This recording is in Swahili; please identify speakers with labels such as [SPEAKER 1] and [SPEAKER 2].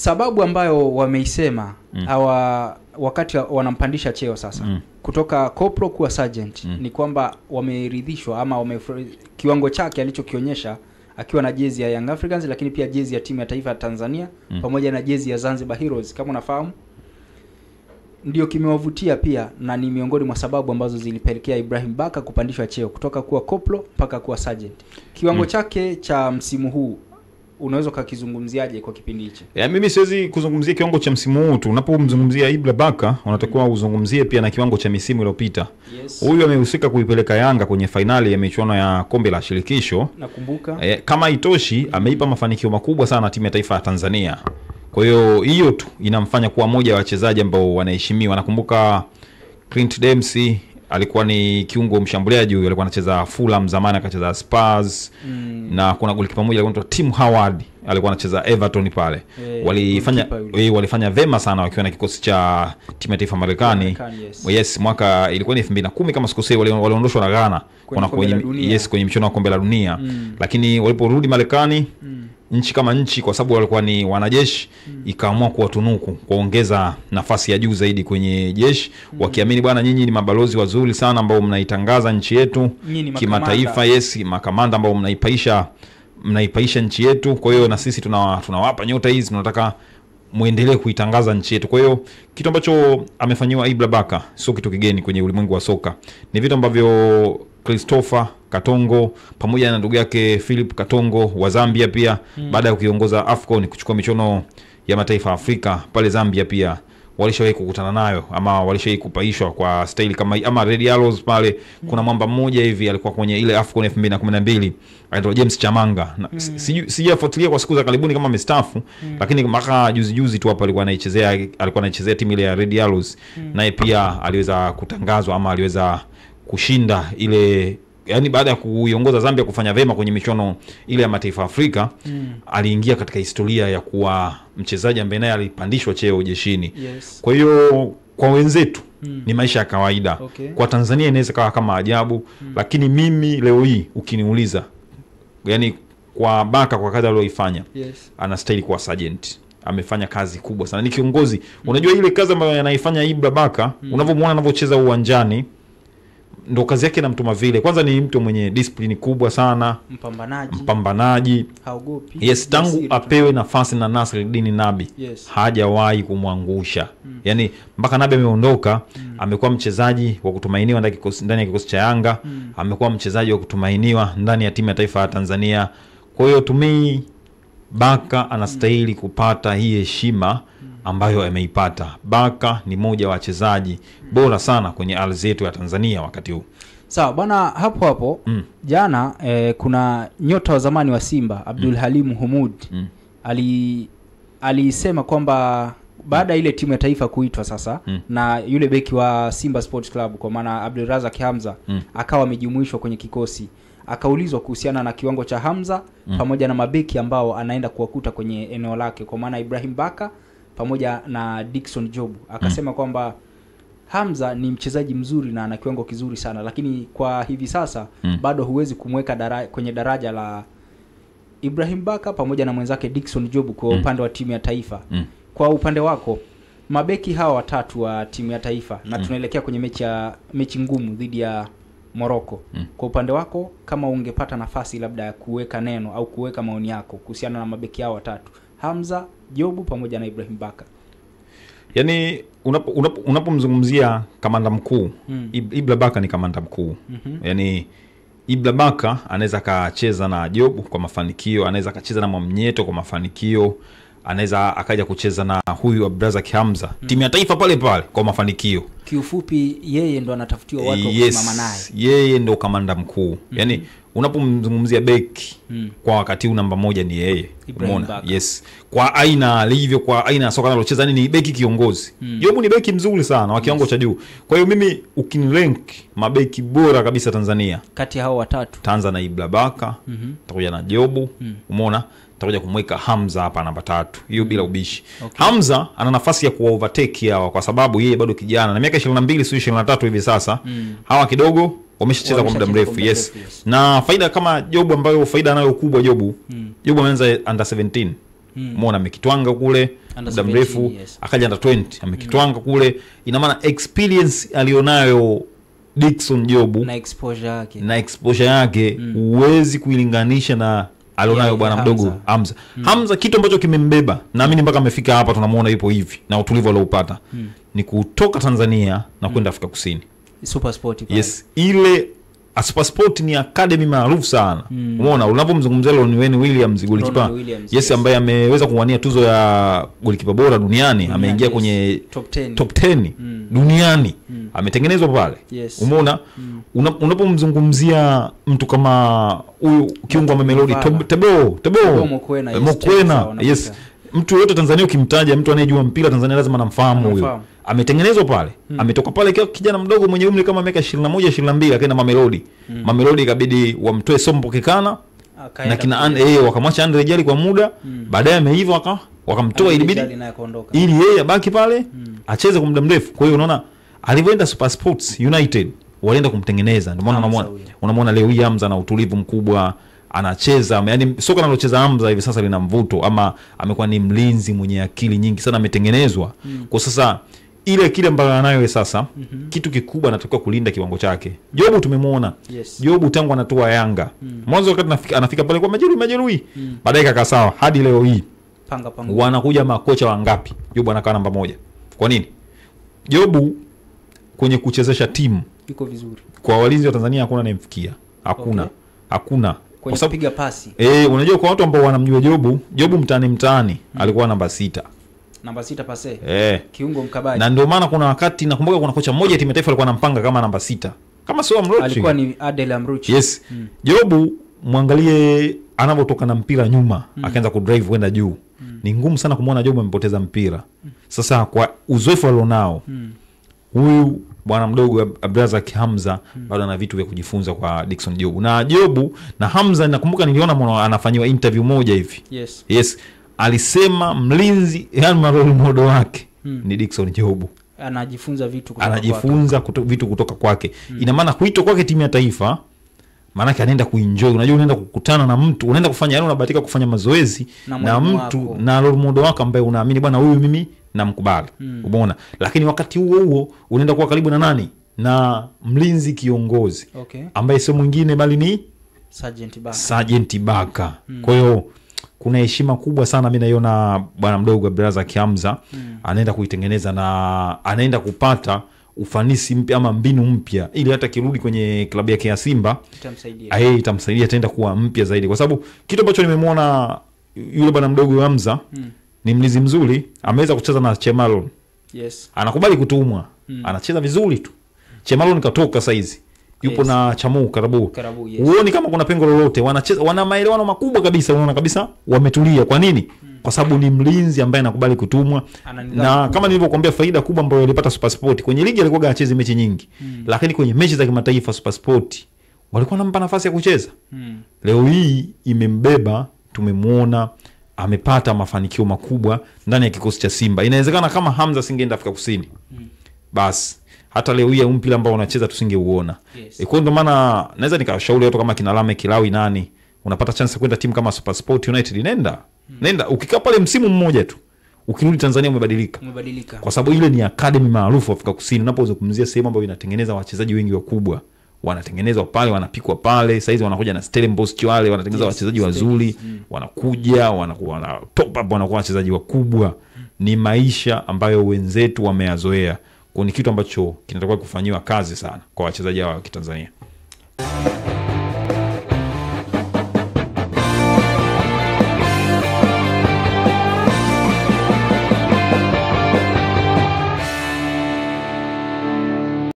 [SPEAKER 1] sababu ambayo wameisema hawa wakati wanampandisha cheo sasa kutoka corporal kuwa sergeant ni kwamba wameridhishwa ama kiwango chake alichokionyesha akiwa na jezi ya Young Africans, lakini pia jezi ya timu ya taifa ya Tanzania pamoja na jezi ya Zanzibar Heroes kama unafahamu, ndio kimewavutia pia, na ni miongoni mwa sababu ambazo zilipelekea Ibrahim Baka kupandishwa cheo kutoka kuwa corporal mpaka kuwa sergeant. Kiwango chake cha msimu huu unaweza kukizungumziaje kwa kipindi hicho?
[SPEAKER 2] Mimi siwezi kuzungumzia kiwango cha msimu huu tu. Unapomzungumzia Ibrahim Baka unatakiwa uzungumzie pia na kiwango cha misimu iliyopita. Huyu amehusika kuipeleka Yanga kwenye finali ya michuano ya kombe la shirikisho.
[SPEAKER 1] Nakumbuka.
[SPEAKER 2] Kama itoshi ameipa mafanikio makubwa sana timu ya taifa ya Tanzania. Kwa hiyo tu inamfanya kuwa mmoja wa wachezaji ambao wanaheshimiwa. Nakumbuka Clint Dempsey alikuwa ni kiungo mshambuliaji, huyo alikuwa anacheza Fulham zamani, akacheza Spurs na kuna golikipa mmoja anaitwa Tim Howard alikuwa anacheza Everton pale. Walifanya vema sana wakiwa na kikosi cha timu ya taifa Marekani. Yes, mwaka ilikuwa ni 2010 kama sikosei, waliondoshwa na Ghana kwenye michuano ya kombe la dunia. Lakini waliporudi Marekani, nchi kama nchi, kwa sababu walikuwa ni wanajeshi, ikaamua kuwatunuku kuongeza nafasi ya juu zaidi kwenye jeshi, wakiamini bwana, nyinyi ni mabalozi wazuri sana ambao mnaitangaza nchi yetu kimataifa. Makamanda ambao mnaipaisha nchi yetu. Kwa hiyo na sisi tunawapa nyota hizi, tunataka muendelee kuitangaza nchi yetu. Kwa hiyo kitu ambacho amefanyiwa Ibrahim Baka sio kitu kigeni kwenye ulimwengu wa soka. Ni vitu ambavyo Christopher Katongo pamoja na ndugu yake Philip Katongo wa Zambia pia baada ya kuiongoza AFCON kuchukua michuano ya mataifa Afrika pale Zambia pia walishawahi kukutana nayo, ama walishawahi kupaishwa kwa style kama ama Red Arrows pale. Kuna mwamba mmoja hivi alikuwa kwenye ile AFCON 2012 anaitwa James Chamanga. Sijafuatilia kwa siku za karibuni kama mstaafu, lakini mpaka juzi tu hapa alikuwa anaichezea timu ile ya Red Arrows, naye pia aliweza kutangazwa ama aliweza kushinda ile, yani baada ya kuiongoza Zambia kufanya vema kwenye michuano ile ya mataifa Afrika, aliingia katika historia ya kuwa mchezaji ambaye naye alipandishwa cheo jeshini. Kwa hiyo kwa wenzetu ni maisha ya kawaida. Kwa Tanzania inaweza kawa kama ajabu, lakini mimi leo hii ukiniuliza, yani kwa Baka kwa kazi aliyoifanya, anastahili kuwa sergeant. Amefanya kazi kubwa sana, ni kiongozi. Unajua ile kazi ambayo anaifanya Ibrahim Baka, unavyomuona anavyocheza uwanjani, ndo kazi yake na mtuma vile. Kwanza ni mtu mwenye discipline kubwa sana, mpambanaji. Haogopi. Tangu apewe nafasi na Nasreddine Nabi, hajawahi kumwangusha. Yani mpaka Nabi ameondoka, amekuwa mchezaji wa kutumainiwa ndani ya kikosi cha Yanga, amekuwa mchezaji wa kutumainiwa ndani ya timu ya taifa ya Tanzania. Kwa hiyo tumii Baka anastahili kupata hii heshima ambayo ameipata. Baka ni mmoja wa wachezaji bora sana kwenye ardhi yetu ya Tanzania wakati huu.
[SPEAKER 1] Sawa bwana, hapo jana kuna nyota wa zamani wa Simba Abdul Halim Humud alisema kwamba baada ile timu ya taifa kuitwa sasa na yule beki wa Simba Sports Club kwa maana Abdulrazak Hamza akawa amejumuishwa kwenye kikosi, akaulizwa kuhusiana na kiwango cha Hamza pamoja na mabeki ambao anaenda kuwakuta kwenye eneo lake kwa maana Ibrahim Baka pamoja na Dickson Job. Akasema kwamba Hamza ni mchezaji mzuri na ana kiwango kizuri sana, lakini kwa hivi sasa bado huwezi kumweka kwenye daraja la Ibrahim Baka pamoja na mwenzake Dickson Job kwa upande wa timu ya taifa. Kwa upande wako, mabeki hawa watatu wa timu ya taifa na tunaelekea kwenye mechi ngumu dhidi ya Morocco. Kwa upande wako, kama ungepata nafasi labda ya kuweka neno au kuweka maoni yako kuhusiana na mabeki hao watatu, Hamza, Jobu pamoja na Ibrahim Baka.
[SPEAKER 2] Yani unapomzungumzia kamanda mkuu, Ibrahim Baka ni kamanda mkuu. Yani Ibrahim Baka anaweza kacheza na Jobu kwa mafanikio, anaweza kacheza na Mwamnyeto kwa mafanikio, anaweza akaja kucheza na huyu Abdulrazak Hamza timu ya taifa pale kwa mafanikio.
[SPEAKER 1] Kiufupi yeye ndo anatafutiwa watu wa kusimama naye.
[SPEAKER 2] Yeye ndo kamanda mkuu. Yani unapomzungumzia beki kwa wakati huu namba moja ni yeye. Umeona? Kwa aina alivyo, kwa aina soka analocheza ni beki kiongozi. Jobu ni beki mzuri sana wa kiwango cha juu. Kwa hiyo mimi ukinirank mabeki bora kabisa Tanzania,
[SPEAKER 1] kati ya hao watatu,
[SPEAKER 2] Tanzania na Ibrahim Baka, takuja na Jobu, umeona? Takuja kumweka Hamza hapa namba 3. Hiyo bila ubishi. Hamza ana nafasi ya kuwa overtake hawa kwa sababu yeye bado kijana na miaka 22 sio 23 hivi sasa. Hawa kidogo wameshacheza kwa muda mrefu. Na faida kama Jobu ambayo faida nayo kubwa Jobu. Jobu ameanza under 17. Umeona amekitwanga kule muda mrefu, akaja under 20 amekitwanga kule. Ina maana experience alionayo Dickson Jobu na exposure yake huwezi kuilinganisha na alionayo bwana mdogo Hamza. Hamza kitu ambacho kimembeba naamini mpaka amefika hapa tunamuona yupo hivi na utulivu aliopata ni kutoka Tanzania na kwenda Afrika Kusini.
[SPEAKER 1] Super Sport pale.
[SPEAKER 2] Yes, ile Super Sport ni academy maarufu sana. Umeona unapomzungumzia Lonnie Williams golikipa, yes, ambaye ameweza kuwania tuzo ya golikipa bora duniani, ameingia kwenye top 10 duniani. Ametengenezwa pale. Umeona unapomzungumzia mtu kama huyu kiungo wa Mamelodi Tebo Mokwena, yes, mtu yote Tanzania ukimtaja, mtu anayejua mpira Tanzania lazima anamfahamu huyo. Ametengenezwa pale. Ametoka pale kijana mdogo mwenye umri kama miaka 21 22 akaenda Mamelodi. Mamelodi ikabidi wamtoe Sombo Kekana na kina wakamwacha Andre Jali kwa muda. Baadaye ameiva wakamtoa ili yeye abaki pale acheze kwa muda mrefu. Kwa hiyo unaona alivyoenda Super Sports United walienda kumtengeneza. Ndio maana unamwona leo hii Hamza na utulivu mkubwa anacheza. Yaani soka analocheza Hamza hivi sasa lina mvuto, ama amekuwa ni mlinzi mwenye akili nyingi sana, ametengenezwa. Kwa sasa kile ambacho anayo sasa kitu kikubwa anatakiwa kulinda kiwango chake. Jobu tumemwona. Jobu tangu anatoa Yanga. Mwanzo wakati anafika pale kwa majeruhi. Baadaye kaka sawa hadi leo hii. Panga. Wanakuja makocha wangapi? Jobu anakaa namba 1. Kwa nini? Jobu kwenye kuchezesha timu
[SPEAKER 1] yuko vizuri.
[SPEAKER 2] Kwa walinzi wa Tanzania hakuna anayemfikia. Hakuna.
[SPEAKER 1] Kwa sababu piga pasi.
[SPEAKER 2] Unajua kwa watu ambao wanamjua Jobu mtaani alikuwa namba 6.
[SPEAKER 1] Namba 6 pase. Kiungo mkabaji.
[SPEAKER 2] Na ndio maana kuna wakati nakumbuka kuna kocha mmoja timu taifa alikuwa anampanga kama namba 6. Kama sio Amruchi.
[SPEAKER 1] Alikuwa ni Adel Amruchi.
[SPEAKER 2] Yes. Jobu muangalie anapotoka na mpira nyuma, akaanza kudrive kwenda juu. Ni ngumu sana kumuona Jobu amepoteza mpira. Sasa kwa uzoefu alionao, huyu bwana mdogo Abdulrazak Hamza bado ana vitu vya kujifunza kwa Dickson Jobu. Na Jobu na Hamza nakumbuka niliona anafanywa interview moja hivi. Yes. Alisema mlinzi role model wake ni Dickson Jobu.
[SPEAKER 1] Anajifunza vitu
[SPEAKER 2] kutoka kwake. Ina maana kuitwa kwake timu ya taifa maana yake anaenda kuenjoy. Unajua unaenda kukutana na mtu, unaenda kufanya unabahatika kufanya mazoezi na mtu na role model wake ambaye unaamini bwana huyu mimi namkubali. Umeona? Lakini wakati huo unaenda kuwa karibu na nani? Na mlinzi kiongozi. Ambaye sio mwingine bali ni Sergeant Baka. Kwa hiyo kuna heshima kubwa sana mimi naiona bwana mdogo Abdulrazak Hamza anaenda kuitengeneza na anaenda kupata ufanisi mpya ama mbinu mpya ili hata kirudi kwenye klabu yake ya Simba itamsaidia ataenda kuwa mpya zaidi, kwa sababu kitu ambacho nimemwona yule bwana mdogo Hamza ni mlinzi mzuri, ameweza kucheza na Chemalon. Anakubali kutumwa. Anacheza vizuri tu. Chemalon katoka saizi. Yupo na Chamu Karabu. Uone kama kuna pengo lolote. Wanacheza, wana maelewano makubwa kabisa. Unaona kabisa wametulia. Kwa nini? Kwa sababu ni mlinzi ambaye anakubali kutumwa. Na kama nilivyokuambia faida kubwa ambayo alipata Super Sport, kwenye ligi alikuwa anacheza mechi nyingi. Lakini kwenye mechi za kimataifa Super Sport walikuwa wanampa nafasi ya kucheza. Leo hii imembeba, tumemwona amepata mafanikio makubwa ndani ya kikosi cha Simba. Inawezekana kama Hamza singeenda Afrika Kusini, basi hata leo hii mpira ambao unacheza tusingeuona. Kwa ndio maana naweza nikashauri watu kama kina Lame Kilawi nani, unapata chance kwenda timu kama Super Sport United, nenda ukikaa pale msimu mmoja tu, ukirudi Tanzania umebadilika. Kwa sababu ile ni academy maarufu Afrika Kusini. Unapozungumzia sehemu ambayo inatengeneza wachezaji wengi wakubwa, wanatengenezwa pale, wanapikwa pale. Saizi wanakuja na Stellenbosch wale, wanatengeneza wachezaji wazuri, wanakuja wana top up, wanakuwa wachezaji wakubwa. Ni maisha ambayo wenzetu wameyazoea. Kwa ni kitu ambacho kinatakiwa kufanywa kazi sana kwa wachezaji wa Kitanzania.